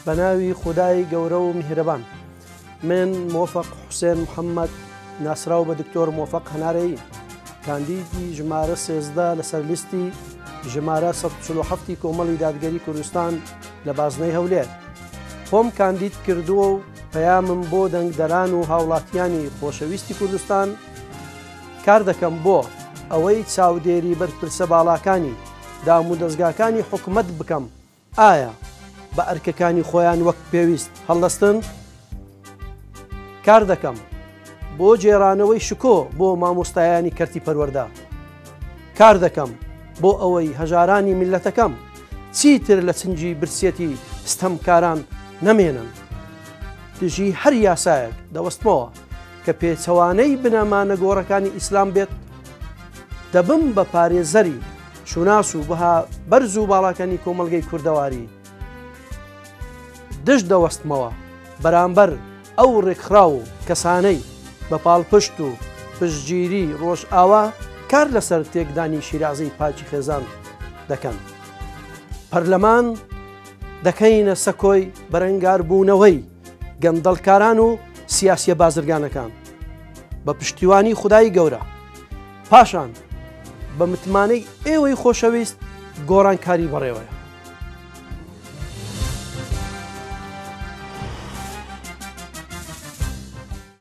بناوي خداي قورو مهربان من موفق حسين محمد ناسراو بدكتور موفق هناري كانديدي جمارة سيزدا لسر لستي جمارة 147 كۆمەڵی دادگەری کوردستان لە بازنەی هەولێر خۆم کاندید کردووە و پەیامم بۆ دەنگدەران و هاوڵاتیانی خۆشەویستی کوردستان کار دەکەم بۆ ئەوەی چاودێری بەرپرسە باڵاکانی دام و دەستگاکانی حکومەت بکەم ئایا بە ئەرکەکانی خۆیان وەک پێویست هەڵدەستن کار دەکەم بۆ جێرانەوەی شکۆ بۆ مامۆستایانی کەرتی پەروەردە کار دەکەم بۆ ئەوەی هەژارانی میلەتەکەم چیتر لە چنجی برسێتی ستەمکاران نەمێنن دژی هەر یاسایەک دەوەستمەوە کە پێچەوانەی بنەمانە گۆڕەکانی ئیسلام بێت دەبم بە پارێزەری شوناس و بەها بەرز و باڵاکانی کۆمەڵگەی کوردەواری دژ دەوەستمەوە بەرامبەر ئەو ڕێکخرا و کەسانەی بە پاڵپشت و پشتگیری ڕۆژ ئاوا کار لەسەر تێکدانی شیرازەی پاچی خێزان دەکەن پەرلەمان دەکەینە سەکۆی بەرەنگاربوونەوەی گەندەڵکاران و سیاسیە بازرگانەکان بە پشتیوانی خودای گەورە پاشان بە متمانەی ئێوەی خۆشەویست گۆڕانکاری بەڕێوەیە